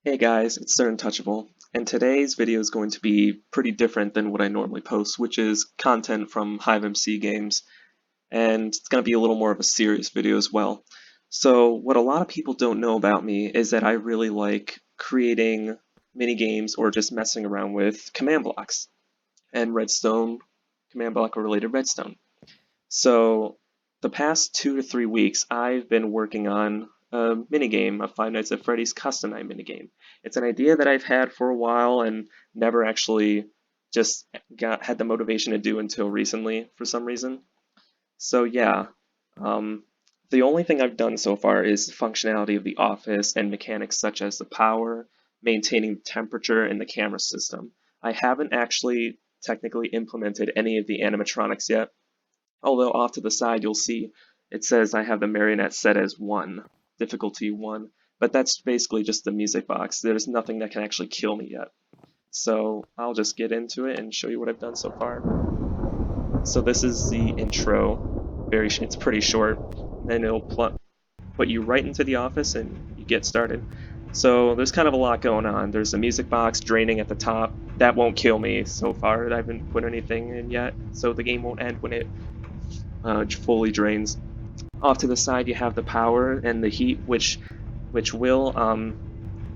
Hey guys, it's Sir Untouchable, and today's video is going to be pretty different than what I normally post, which is content from HiveMC games, and it's going to be a little more of a serious video as well. So what a lot of people don't know about me is that I really like creating mini games or just messing around with command blocks and redstone, command block related redstone. So the past 2 to 3 weeks, I've been working on a minigame, a Five Nights at Freddy's custom night minigame. It's an idea that I've had for a while and never actually just had the motivation to do until recently for some reason. So yeah, um, the only thing I've done so far is the functionality of the office and mechanics such as the power, maintaining the temperature, and the camera system. I haven't actually technically implemented any of the animatronics yet. Although off to the side you'll see it says I have the marionette set as 1, difficulty 1, but that's basically just the music box. There's nothing that can actually kill me yet. So I'll just get into it and show you what I've done so far. So this is the intro. It's pretty short, and it'll put you right into the office and you get started. So there's kind of a lot going on. There's a music box draining at the top. That won't kill me so far. I haven't put anything in yet, so the game won't end when it fully drains. Off to the side you have the power and the heat, which will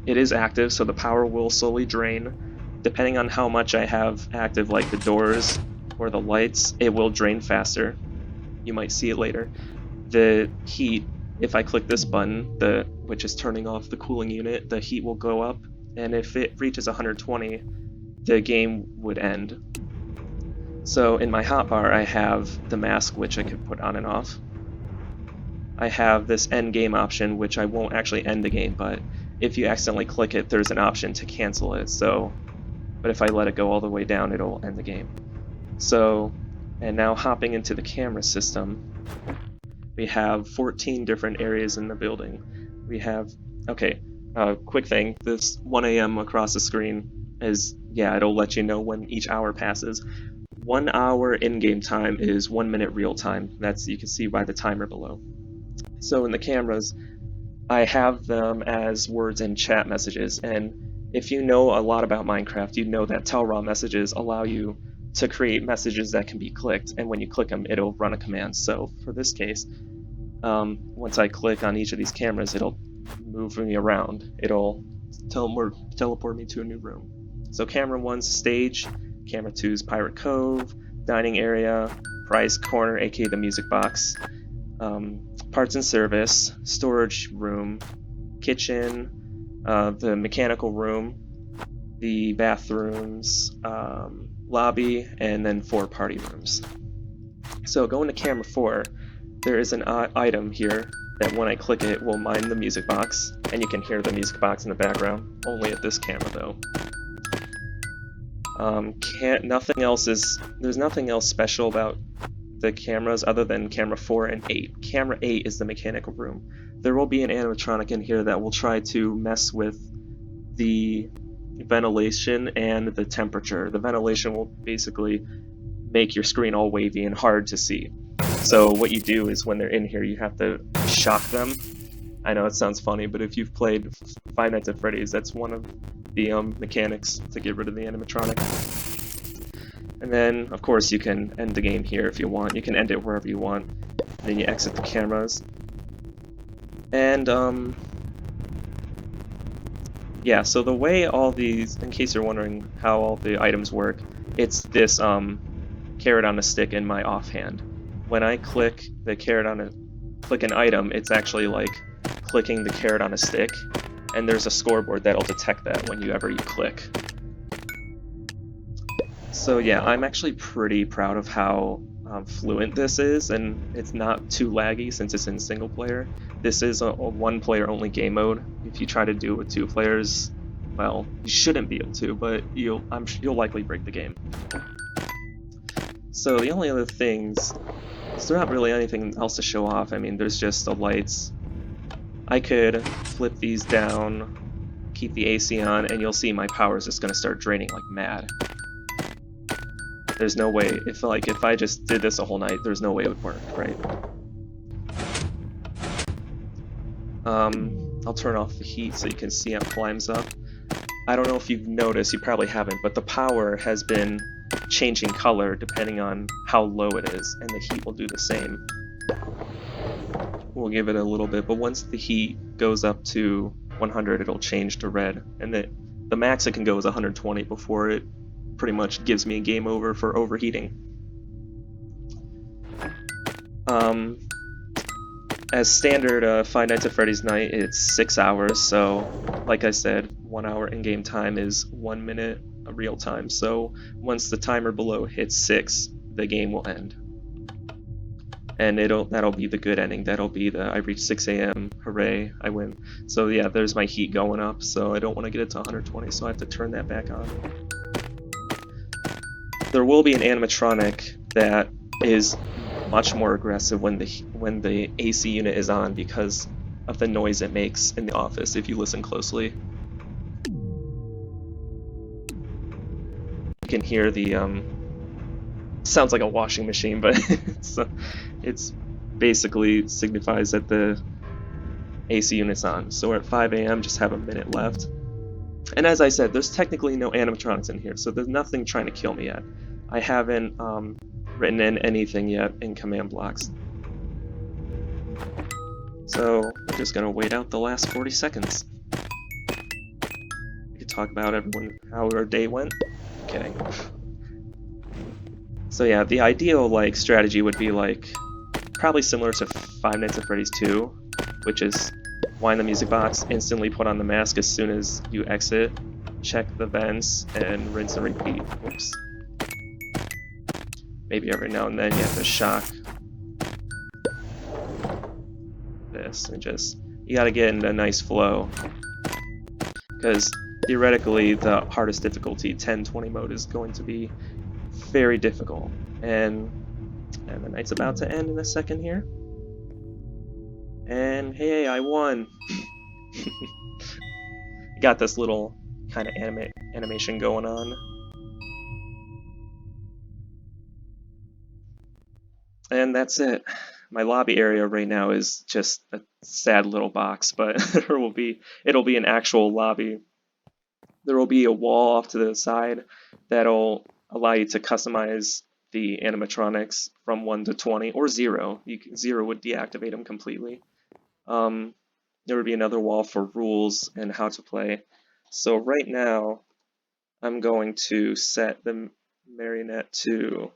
it is active, so the power will slowly drain. Depending on how much I have active, like the doors or the lights, it will drain faster. You might see it later. The heat, if I click this button, which is turning off the cooling unit, the heat will go up, and if it reaches 120, the game would end. So in my hotbar, I have the mask, which I could put on and off. I have this end game option, which I won't actually end the game, but if you accidentally click it, there's an option to cancel it. But if I let it go all the way down, it'll end the game. So, and now hopping into the camera system, we have 14 different areas in the building. We have, okay, quick thing, this 1 a.m. across the screen is, yeah, it'll let you know when each hour passes. 1 hour in-game time is 1 minute real time. You can see by the timer below. So in the cameras, I have them as words and chat messages, and if you know a lot about Minecraft, you know that tell raw messages allow you to create messages that can be clicked, and when you click them, it'll run a command. So for this case, once I click on each of these cameras, it'll move me around. It'll teleport me to a new room. So camera 1's stage, camera 2's Pirate Cove, dining area, prize corner, aka the music box, parts and service, storage room, kitchen, the mechanical room, the bathrooms, lobby, and then 4 party rooms. So going to camera 4, there is an item here that when I click it will mine the music box, and you can hear the music box in the background, only at this camera though. There's nothing else special about the cameras other than camera 4 and 8. Camera 8 is the mechanical room. There will be an animatronic in here that will try to mess with the ventilation and the temperature. The ventilation will basically make your screen all wavy and hard to see. So what you do is when they're in here, you have to shock them. I know it sounds funny, but if you've played Five Nights at Freddy's, that's one of the mechanics to get rid of the animatronic. And then, of course, you can end the game here if you want. You can end it wherever you want. Then you exit the cameras. And, yeah, so the way all these, in case you're wondering how all the items work, it's this carrot on a stick in my offhand. When I click the click an item, it's actually like clicking the carrot on a stick, and there's a scoreboard that'll detect that whenever you click. So yeah, I'm actually pretty proud of how fluent this is, and it's not too laggy since it's in single player. This is a 1-player only game mode. If you try to do it with 2 players, well, you shouldn't be able to, but you'll likely break the game. So the only other things, there's not really anything else to show off. I mean, there's just the lights. I could flip these down, keep the AC on, and you'll see my power is just going to start draining like mad. There's no way, if I just did this a whole night, there's no way it would work, right? I'll turn off the heat so you can see how it climbs up. I don't know if you've noticed, you probably haven't, but the power has been changing color depending on how low it is, and the heat will do the same. We'll give it a little bit, but once the heat goes up to 100, it'll change to red, and the max it can go is 120 before it pretty much gives me a game over for overheating. As standard Five Nights at Freddy's night, it's 6 hours, so like I said, 1 hour in-game time is 1 minute real time, so once the timer below hits 6, the game will end. And that'll be the good ending. That'll be the I reached 6 a.m. Hooray, I win. So yeah, there's my heat going up. So I don't want to get it to 120, so I have to turn that back on. There will be an animatronic that is much more aggressive when the AC unit is on because of the noise it makes in the office. If you listen closely, you can hear the sounds like a washing machine, but it's basically signifies that the AC unit's on. So we're at 5 a.m., just have a minute left. And as I said, there's technically no animatronics in here, so there's nothing trying to kill me yet. I haven't written in anything yet in command blocks. So we're just gonna wait out the last 40 seconds. We could talk about how our day went. Kidding. So yeah, the ideal strategy would be probably similar to Five Nights at Freddy's 2, which is wind the music box, instantly put on the mask as soon as you exit, check the vents, and rinse and repeat. Whoops. Maybe every now and then you have to shock this and you gotta get into a nice flow. Because theoretically the hardest difficulty, 10-20 mode, is going to be very difficult. And the night's about to end in a second here. And hey, I won! Got this little kind of animation going on. And that's it. My lobby area right now is just a sad little box, but it'll be an actual lobby. There will be a wall off to the side that'll allow you to customize the animatronics from 1 to 20 or 0. 0 would deactivate them completely. There would be another wall for rules and how to play. So right now, I'm going to set the marionette to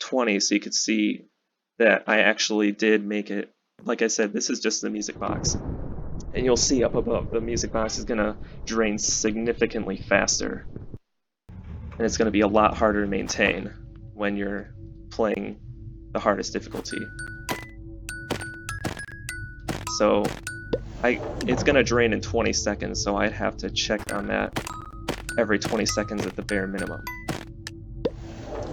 20 so you could see that I actually did make it. Like I said, this is just the music box. And you'll see up above, the music box is going to drain significantly faster. And it's going to be a lot harder to maintain when you're playing the hardest difficulty. So it's going to drain in 20 seconds, so I'd have to check on that every 20 seconds at the bare minimum.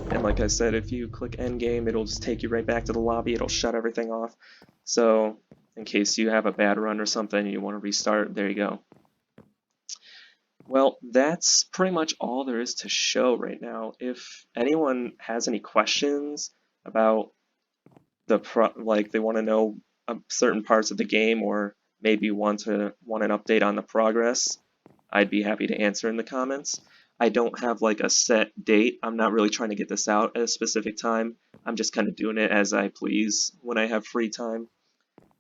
And like I said, if you click endgame, it'll just take you right back to the lobby, it'll shut everything off. So in case you have a bad run or something and you want to restart, there you go. Well, that's pretty much all there is to show right now. If anyone has any questions about they want to know certain parts of the game, or maybe want an update on the progress, I'd be happy to answer in the comments. I don't have a set date. I'm not really trying to get this out at a specific time. I'm just kind of doing it as I please when I have free time.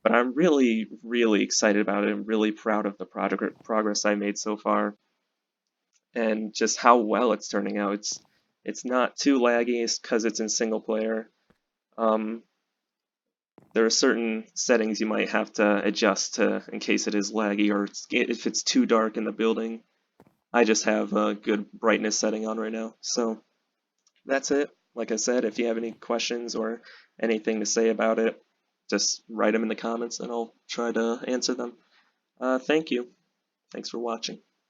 But I'm really, really excited about it. I'm really proud of the progress I made so far, and just how well it's turning out. It's not too laggy because it's in single player. There are certain settings you might have to adjust to in case it is laggy or if it's too dark in the building. I just have a good brightness setting on right now. So that's it. Like I said, if you have any questions or anything to say about it, just write them in the comments and I'll try to answer them. Thank you. Thanks for watching.